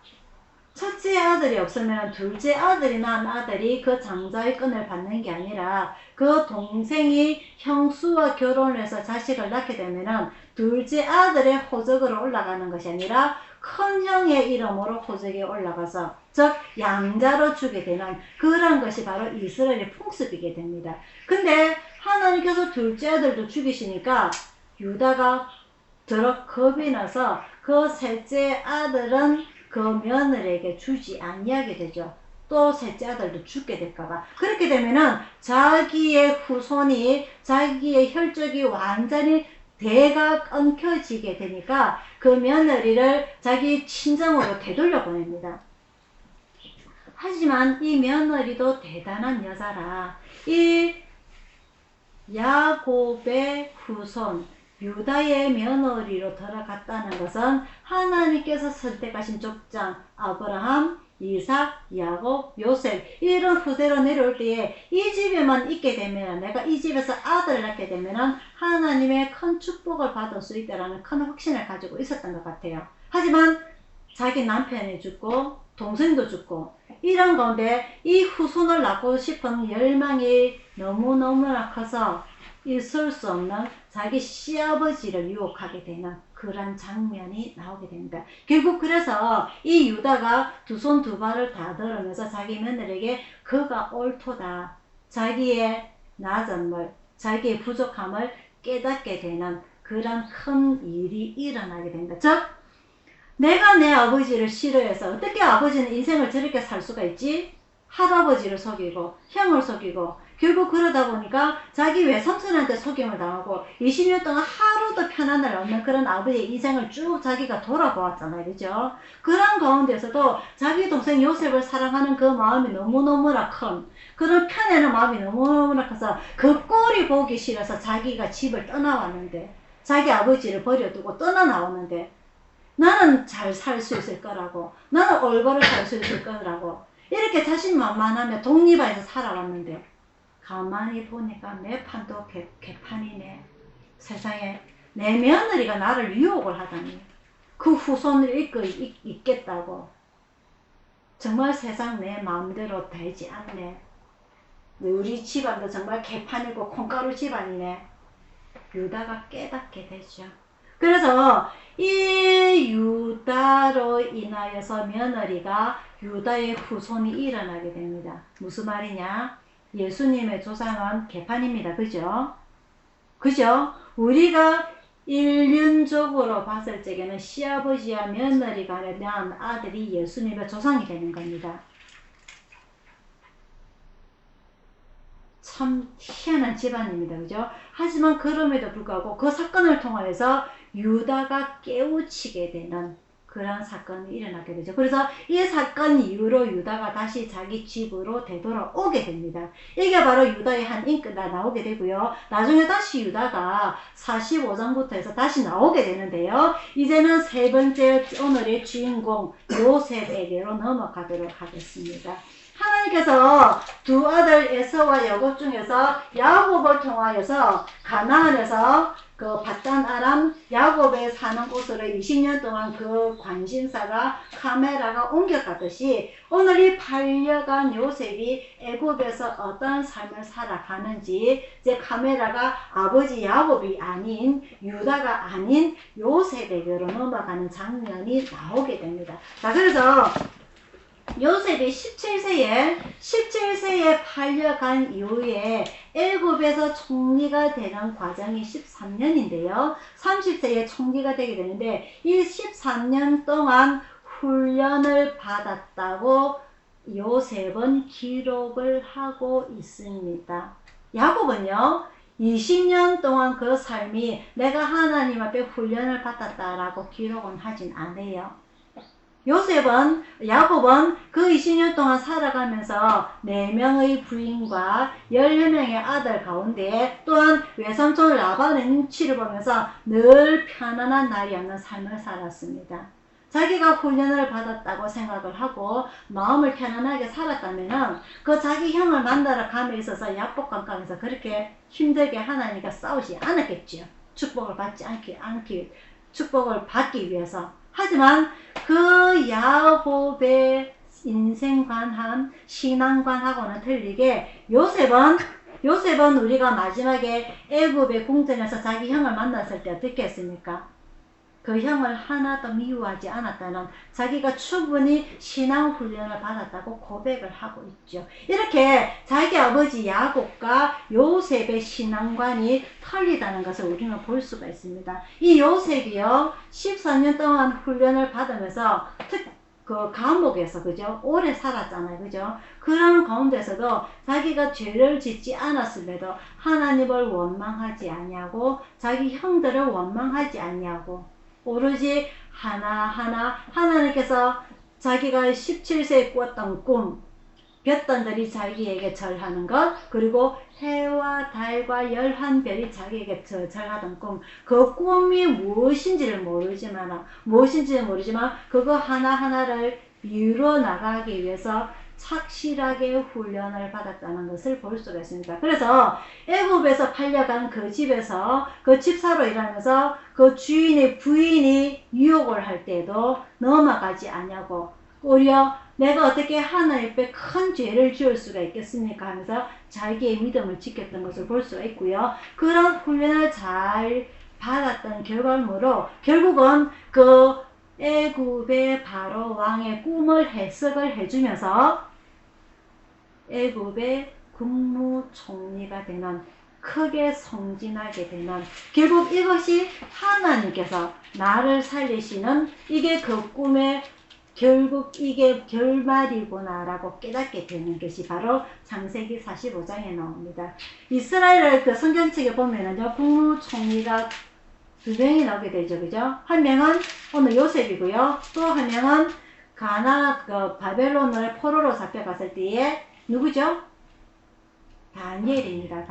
첫째 아들이 없으면 둘째 아들이 낳은 아들이 그 장자의 끈을 받는 게 아니라 그 동생이 형수와 결혼을 해서 자식을 낳게 되면은 둘째 아들의 호적으로 올라가는 것이 아니라 큰 형의 이름으로 호적에 올라가서 즉 양자로 주게 되는 그런 것이 바로 이스라엘의 풍습이게 됩니다. 근데 하나님께서 둘째 아들도 죽이시니까 유다가 더러 겁이 나서 그 셋째 아들은 그 며느리에게 주지 아니하게 되죠. 또 셋째 아들도 죽게 될까봐. 그렇게 되면은 자기의 후손이 자기의 혈족이 완전히 대가 엉켜지게 되니까 그 며느리를 자기 친정으로 되돌려 보냅니다. 하지만 이 며느리도 대단한 여자라. 이 야곱의 후손 유다의 며느리로 들어갔다는 것은 하나님께서 선택하신 족장 아브라함, 이삭, 야곱, 요셉 이런 후대로 내려올 때에 이 집에만 있게 되면 내가 이 집에서 아들을 낳게 되면 하나님의 큰 축복을 받을 수 있다라는 큰 확신을 가지고 있었던 것 같아요. 하지만 자기 남편이 죽고 동생도 죽고 이런 건데 이 후손을 낳고 싶은 열망이 너무너무나 커서 있을 수 없는 자기 시아버지를 유혹하게 되는 그런 장면이 나오게 됩니다. 결국 그래서 이 유다가 두 손 두 발을 다 들으면서 자기 며느리에게 그가 옳도다. 자기의 낮음을 자기의 부족함을 깨닫게 되는 그런 큰 일이 일어나게 됩니다. 즉 내가 내 아버지를 싫어해서 어떻게 아버지는 인생을 저렇게 살 수가 있지? 할아버지를 속이고 형을 속이고 결국 그러다 보니까 자기 외삼촌한테 속임을 당하고 20년 동안 하루도 편안을 얻는 그런 아버지의 인생을 쭉 자기가 돌아보았잖아요. 그죠? 그런 가운데서도 자기 동생 요셉을 사랑하는 그 마음이 너무너무나 큰 그런 편애하는 마음이 너무너무나 커서 그 꼴이 보기 싫어서 자기가 집을 떠나왔는데 자기 아버지를 버려두고 떠나나왔는데 나는 잘 살 수 있을 거라고 나는 올바로 살 수 있을 거라고 이렇게 자신만만하며 독립해서 살아왔는데 가만히 보니까 내 판도 개판이네. 세상에 내 며느리가 나를 유혹을 하다니 그 후손을 있겠다고 정말 세상 내 마음대로 되지 않네. 우리 집안도 정말 개판이고 콩가루 집안이네. 유다가 깨닫게 되죠. 그래서 이 유다로 인하여서 며느리가 유다의 후손이 일어나게 됩니다. 무슨 말이냐? 예수님의 조상은 개판입니다. 그죠? 그죠? 우리가 인륜적으로 봤을 적에는 시아버지와 며느리가 낳은 아들이 예수님의 조상이 되는 겁니다. 참 희한한 집안입니다. 그죠? 하지만 그럼에도 불구하고 그 사건을 통하여서 유다가 깨우치게 되는 그런 사건이 일어나게 되죠. 그래서 이 사건 이후로 유다가 다시 자기 집으로 되돌아오게 됩니다. 이게 바로 유다의 한 인기가 나오게 되고요. 나중에 다시 유다가 45장부터 해서 다시 나오게 되는데요. 이제는 세 번째 오늘의 주인공 요셉에게로 넘어가도록 하겠습니다. 하나님께서 두 아들 에서와 야곱 중에서 야곱을 통하여서 가나안에서 그 밧단 아람 야곱에 사는 곳으로 20년 동안 그 관심사가 카메라가 옮겨가듯이 오늘 이 팔려간 요셉이 애굽에서 어떤 삶을 살아가는지 이제 카메라가 아버지 야곱이 아닌 유다가 아닌 요셉에게로 넘어가는 장면이 나오게 됩니다. 자, 그래서 요셉이 17세에 팔려간 이후에 애굽에서 총리가 되는 과정이 13년인데요. 30세에 총리가 되게 되는데 이 13년 동안 훈련을 받았다고 요셉은 기록을 하고 있습니다. 야곱은요. 20년 동안 그 삶이 내가 하나님 앞에 훈련을 받았다라고 기록은 하진 않아요. 야곱은 그 20년 동안 살아가면서 4명의 부인과 14명의 아들 가운데 또한 외삼촌 라반의 눈치를 보면서 늘 편안한 날이 없는 삶을 살았습니다. 자기가 훈련을 받았다고 생각을 하고 마음을 편안하게 살았다면 그 자기 형을 만나러 감에 있어서 야복강강에서 그렇게 힘들게 하나님과 싸우지 않았겠지요. 축복을 받기 위해서. 하지만 그 야곱의 인생관한 신앙관하고는 틀리게 요셉은 우리가 마지막에 애굽의 궁전에서 자기 형을 만났을 때 어떻게 했습니까? 그 형을 하나도 미워하지 않았다는 자기가 충분히 신앙 훈련을 받았다고 고백을 하고 있죠. 이렇게 자기 아버지 야곱과 요셉의 신앙관이 틀리다는 것을 우리는 볼 수가 있습니다. 이 요셉이요 14년 동안 훈련을 받으면서 그 감옥에서 그죠 오래 살았잖아요. 그죠? 그런 가운데서도 자기가 죄를 짓지 않았음에도 하나님을 원망하지 않냐고 자기 형들을 원망하지 않냐고 오로지 하나하나 하나님께서 자기가 17세에 꾸었던 꿈, 볕단들이 자기에게 절하는 것, 그리고 해와 달과 11별이 자기에게 절하던 꿈, 그 꿈이 무엇인지를 모르지만 그거 하나하나를 이루어 나가기 위해서 착실하게 훈련을 받았다는 것을 볼 수가 있습니다. 그래서 애굽에서 팔려간 그 집에서 그 집사로 일하면서 그 주인의 부인이 유혹을 할 때도 넘어가지 않냐고 오히려 내가 어떻게 하나님 앞에 큰 죄를 지을 수가 있겠습니까 하면서 자기의 믿음을 지켰던 것을 볼 수가 있고요. 그런 훈련을 잘 받았던 결과물로 결국은 그 애굽의 바로 왕의 꿈을 해석을 해주면서 애굽의 국무총리가 되는 크게 성진하게 되는 결국 이것이 하나님께서 나를 살리시는 이게 그 꿈의 결국 이게 결말이구나 라고 깨닫게 되는 것이 바로 창세기 45장에 나옵니다. 이스라엘 그 성경책에 보면은요 국무총리가 2명이 나오게 되죠. 그죠? 한 명은 오늘 요셉이고요. 또 한 명은 바벨론을 포로로 잡혀갔을 때에 누구죠? 다니엘입니다.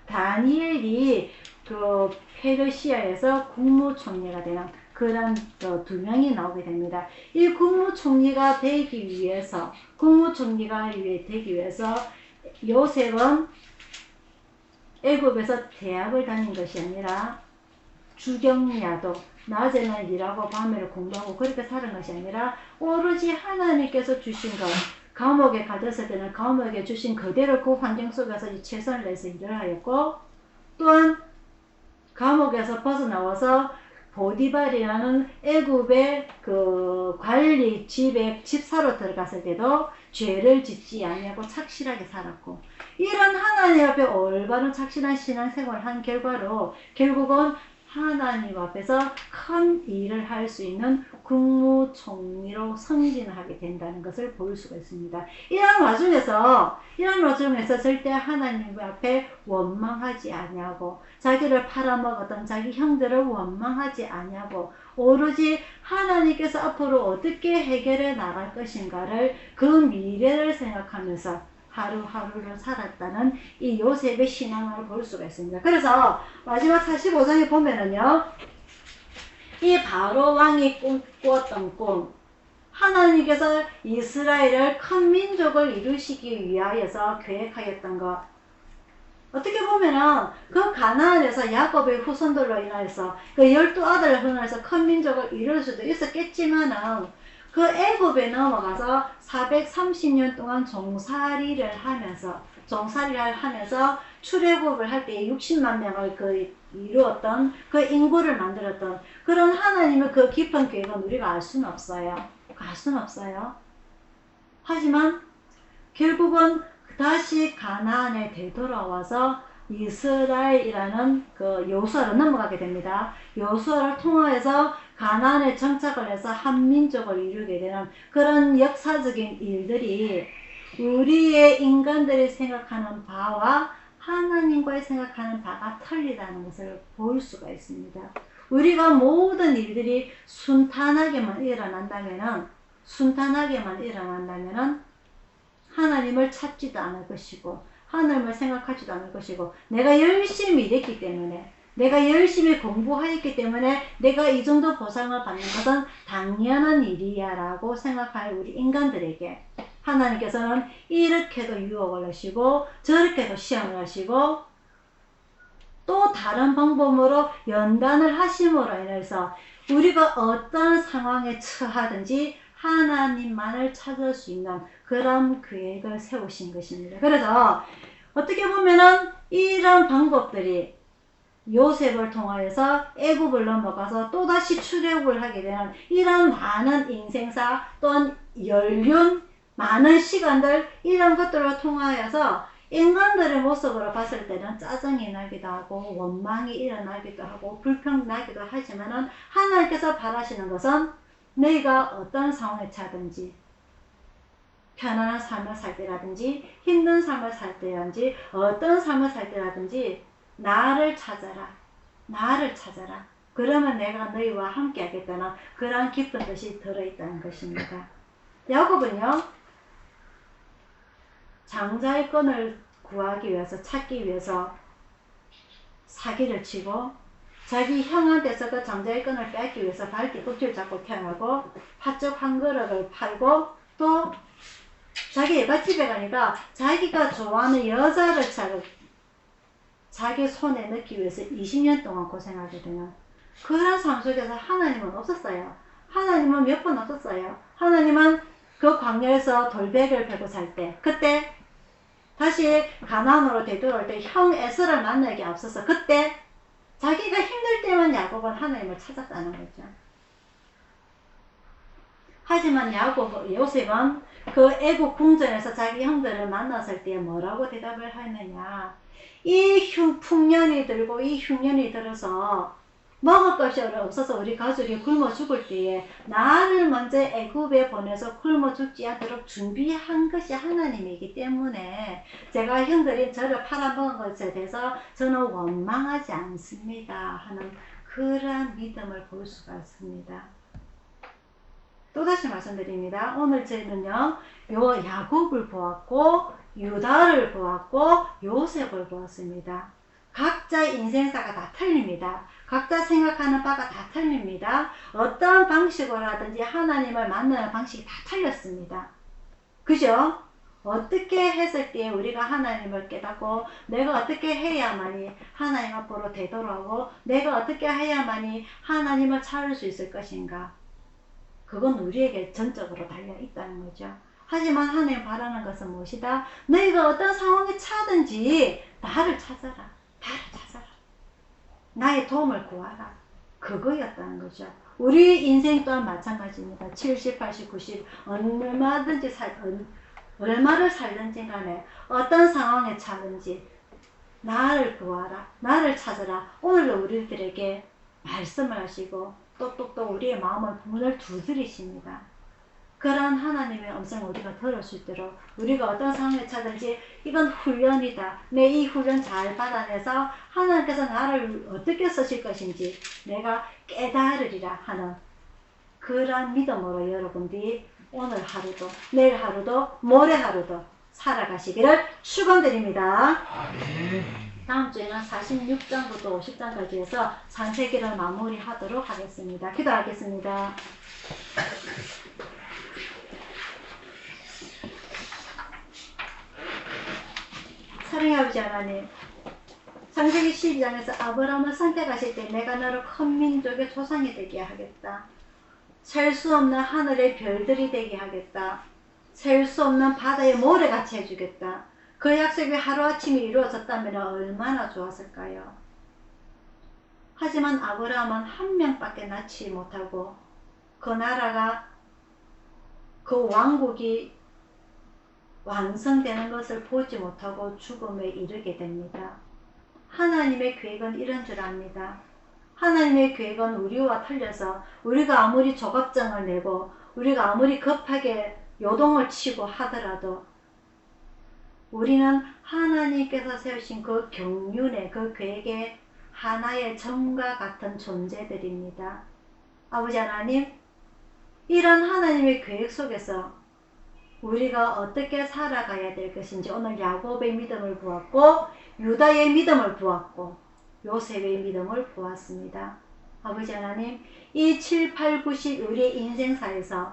다니엘이 그 페르시아에서 국무총리가 되는 그런 2명이 나오게 됩니다. 이 국무총리가 되기 위해서 요셉은 애굽에서 대학을 다닌 것이 아니라 주경야도 낮에는 일하고 밤에는 공부하고 그렇게 사는 것이 아니라 오로지 하나님께서 주신 것 감옥에 갇혔을 때는 감옥에 주신 그대로 그 환경 속에서 최선을 다해서 일을 하였고 또한 감옥에서 벗어나와서 보디발이라는 애굽의 그 관리 집에 집사로 들어갔을 때도 죄를 짓지 아니하고 착실하게 살았고 이런 하나님 앞에 올바른 착실한 신앙생활을 한 결과로 결국은 하나님 앞에서 큰 일을 할 수 있는 국무총리로 승진하게 된다는 것을 볼 수가 있습니다. 이런 와중에서 절대 하나님 앞에 원망하지 아니하고, 자기를 팔아먹었던 자기 형들을 원망하지 아니하고, 오로지 하나님께서 앞으로 어떻게 해결해 나갈 것인가를, 그 미래를 생각하면서 하루하루를 살았다는 이 요셉의 신앙을 볼 수가 있습니다. 그래서 마지막 45장에 보면은요, 이 바로 왕이 꾸었던 꿈, 하나님께서 이스라엘을 큰 민족을 이루시기 위하여서 계획하였던 것, 어떻게 보면은 그 가나안에서 야곱의 후손들로 인하여서 그 12아들을 통해서 큰 민족을 이룰 수도 있었겠지만은, 그 애굽에 넘어가서 430년 동안 종살이를 하면서 출애굽을 할 때 60만 명을 이루었던 그 인구를 만들었던 그런 하나님의 그 깊은 계획은 우리가 알 수는 없어요. 하지만 결국은 다시 가나안에 되돌아와서 이스라엘이라는 그 여호수아로 넘어가게 됩니다. 여호수아를 통하여서 가나안에 정착을 해서 한 민족을 이루게 되는 그런 역사적인 일들이 우리의 인간들이 생각하는 바와 하나님과의 생각하는 바가 틀리다는 것을 볼 수가 있습니다. 우리가 모든 일들이 순탄하게만 일어난다면은 하나님을 찾지도 않을 것이고, 하나님을 생각하지도 않을 것이고, 내가 열심히 일했기 때문에, 내가 열심히 공부하였기 때문에 내가 이 정도 보상을 받는 것은 당연한 일이야 라고 생각할 우리 인간들에게 하나님께서는 이렇게도 유혹을 하시고 저렇게도 시험을 하시고 또 다른 방법으로 연단을 하심으로 인해서 우리가 어떤 상황에 처하든지 하나님만을 찾을 수 있는 그런 계획을 세우신 것입니다. 그래서 어떻게 보면은 이런 방법들이 요셉을 통하여서 애굽을 넘어가서 또다시 출애굽을 하게 되는 이런 많은 인생사 또한 연륜, 많은 시간들, 이런 것들을 통하여서 인간들의 모습으로 봤을 때는 짜증이 나기도 하고 원망이 일어나기도 하고 불평나기도 하지만은 하나님께서 바라시는 것은 너희가 어떤 상황에 처하든지 편안한 삶을 살 때라든지 힘든 삶을 살 때라든지 어떤 삶을 살 때라든지 나를 찾아라. 그러면 내가 너희와 함께 하겠다는 그러한 깊은 뜻이 들어있다는 것입니다. 야곱은요, 장자의 끈을 구하기 위해서, 찾기 위해서 사기를 치고 자기 형한테서 그 장자의 끈을 뺏기 위해서 발뒤 껍질 잡고 태어나고 팥죽 한 그릇을 팔고 또 자기 애가집에 가니까 자기가 좋아하는 여자를 자기 손에 넣기 위해서 20년 동안 고생하게 되는 그런 삶 속에서 하나님은 없었어요. 하나님은 몇 번 없었어요. 하나님은 그 광야에서 돌베개를 베고 살 때, 그때 다시 가나안으로 되돌아올 때 형 에서를 만나기 앞서서 그때 자기가 힘들 때만 야곱은 하나님을 찾았다는 거죠. 하지만 요셉은 그 애국 궁전에서 자기 형들을 만났을 때 뭐라고 대답을 하느냐, 이 풍년이 들고 이 흉년이 들어서 먹을 것이 없어서 우리 가족이 굶어 죽을 때에 나를 먼저 애굽에 보내서 굶어 죽지 않도록 준비한 것이 하나님이기 때문에 제가 형들이 저를 팔아먹은 것에 대해서 저는 원망하지 않습니다 하는 그러한 믿음을 볼 수가 있습니다. 또다시 말씀드립니다. 오늘 저희는요, 요 야곱을 보았고 유다를 보았고 요셉을 보았습니다. 각자 인생사가 다 틀립니다. 각자 생각하는 바가 다 틀립니다. 어떤 방식으로 하든지 하나님을 만나는 방식이 다 틀렸습니다. 그죠? 어떻게 했을 때 우리가 하나님을 깨닫고 내가 어떻게 해야만이 하나님 앞으로 되돌아오고 내가 어떻게 해야만이 하나님을 찾을 수 있을 것인가, 그건 우리에게 전적으로 달려 있다는 거죠. 하지만 하나님 바라는 것은 무엇이다? 너희가 어떤 상황에 처하든지 나를 찾아라. 나의 도움을 구하라. 그거였다는 거죠. 우리 인생 또한 마찬가지입니다. 70, 80, 90 얼마를 살든지 간에 어떤 상황에 처하든지 나를 구하라. 나를 찾아라. 오늘도 우리들에게 말씀을 하시고 똑똑똑 우리의 마음을 문을 두드리십니다. 그러한 하나님의 음성을 우리가 들을 수 있도록 우리가 어떤 상황에 처하든지 이건 훈련이다. 내 이 훈련 잘 받아내서 하나님께서 나를 어떻게 쓰실 것인지 내가 깨달으리라 하는 그러한 믿음으로 여러분들이 오늘 하루도 내일 하루도 모레 하루도 살아가시기를 축원드립니다. 다음 주에는 46장부터 50장까지 해서 창세기를 마무리하도록 하겠습니다. 기도하겠습니다. 사랑의 아버지 하나님, 창세기 12장에서 아브라함을 선택하실 때 내가 너를 큰 민족의 조상이 되게 하겠다. 셀 수 없는 하늘의 별들이 되게 하겠다. 셀 수 없는 바다의 모래같이 해주겠다. 그 약속이 하루아침에 이루어졌다면 얼마나 좋았을까요? 하지만 아브라함은 한 명밖에 낳지 못하고 그 나라가 그 왕국이 완성되는 것을 보지 못하고 죽음에 이르게 됩니다. 하나님의 계획은 이런 줄 압니다. 하나님의 계획은 우리와 틀려서 우리가 아무리 조갑장을 내고 우리가 아무리 급하게 요동을 치고 하더라도 우리는 하나님께서 세우신 그 경륜의 그 계획의 하나의 점과 같은 존재들입니다. 아버지 하나님, 이런 하나님의 계획 속에서 우리가 어떻게 살아가야 될 것인지 오늘 야곱의 믿음을 보았고 유다의 믿음을 보았고 요셉의 믿음을 보았습니다. 아버지 하나님, 이 7, 8, 9, 10 우리의 인생사에서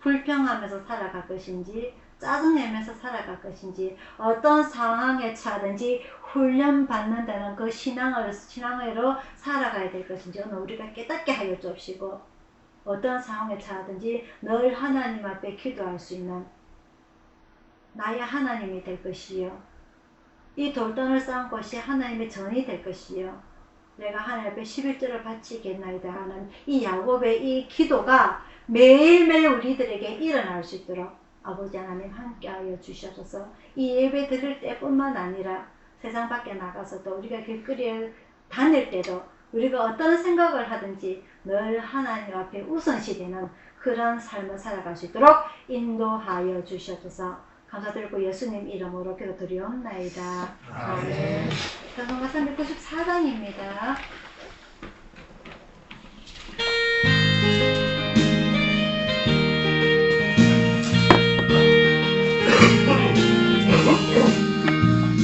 불평하면서 살아갈 것인지 짜증내면서 살아갈 것인지 어떤 상황에 처하든지 훈련받는다는 그 신앙으로 살아가야 될 것인지 오늘 우리가 깨닫게 하여 주옵시고 어떤 상황에 처하든지 늘 하나님 앞에 기도할 수 있는 나의 하나님이 될 것이요 이 돌단을 쌓은 것이 하나님의 전이 될 것이요 내가 하나님 앞에 11절을 바치겠나이다 하는 이 야곱의 이 기도가 매일매일 우리들에게 일어날 수 있도록 아버지 하나님 함께하여 주셔서 이 예배 드릴 때뿐만 아니라 세상 밖에 나가서도 우리가 길거리에 다닐 때도 우리가 어떤 생각을 하든지 늘 하나님 앞에 우선시되는 그런 삶을 살아갈 수 있도록 인도하여 주셔서 감사드리고 예수님 이름으로 기도드리옵나이다. 아멘. 찬송가 394장입니다.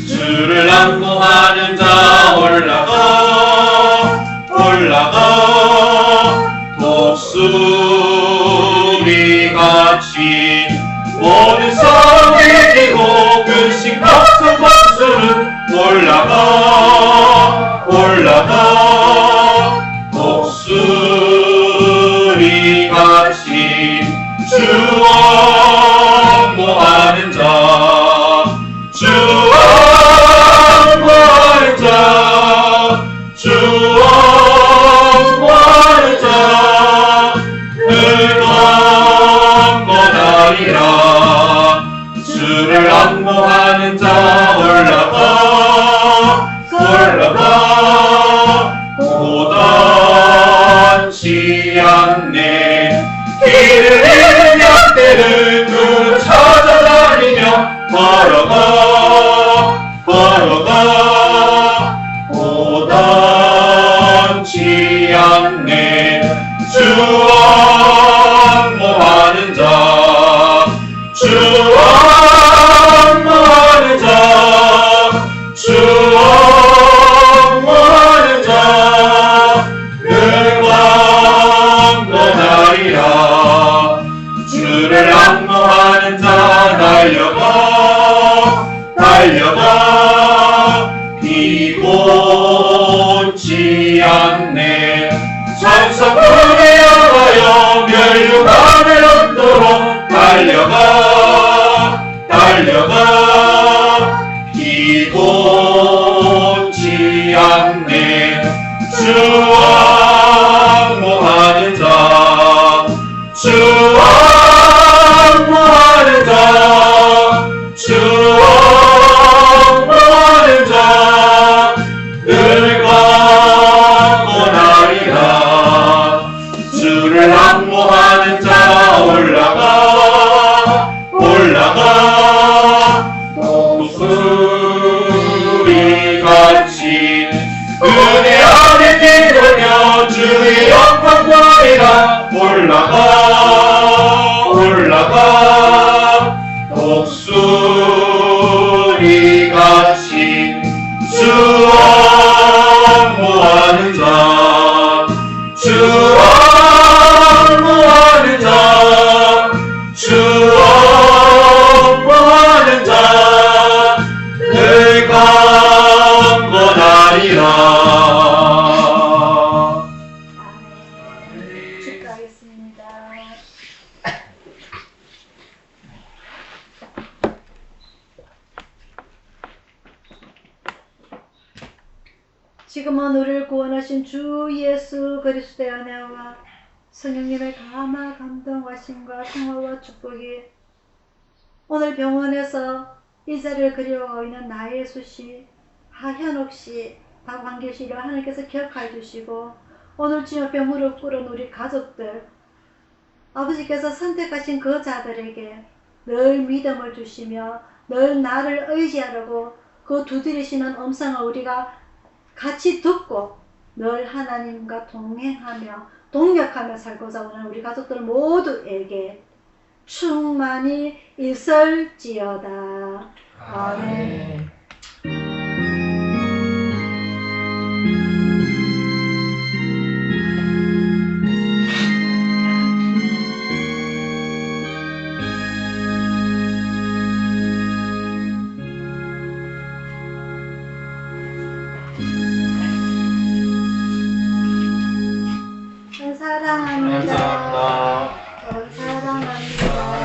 주를 안무하는 자 올라가 독수리같이 모든 성이 지고 근심 각성 박수는 올라가 독수리같이 주 안무하는 자 주 안무하는 자 주 안무하는 자 응원하리라 주를 안무하는 자 올라가 고단치 않네 길을 잃은 양떼를 그 찾아다니며 걸어가 고단치 않네 주 안무하는 자 주 안무하는 자 주 안무하는 자 응원하리라 주를 안무하는 자 달려가 비곤치 않네 찬송부에 향하여 멸류관을 얻도록 달려가 비곤치 않네 주 안무하는 자 주 안무하는 자 주 안무하는 자 늘 강건하리라 같이 은혜 안에 뛰놀며 주의 영광 보이라 올라가 독수리 같이 주 업무하는 자 늘 강건하리라. 아멘. 축하하겠습니다. 지금은 우리를 구원하신 주 예수 그리스도의 은혜와 성령님의 감화 감동하심과 평화와 축복이 오늘 병원에서 이 자리를 그리워하고 있는 나혜수 씨, 하현옥 씨, 박광길 씨를 하나님께서 기억해 주시고 오늘 주옆에 무릎 꿇은 우리 가족들 아버지께서 선택하신 그 자들에게 늘 믿음을 주시며 늘 나를 의지하라고 그 두드리시는 음성을 우리가 같이 듣고 늘 하나님과 동행하며 동력하며 살고자 하는 우리 가족들 모두에게 충만히 있을지어다. 아멘. 사랑합니다. 사랑합니다.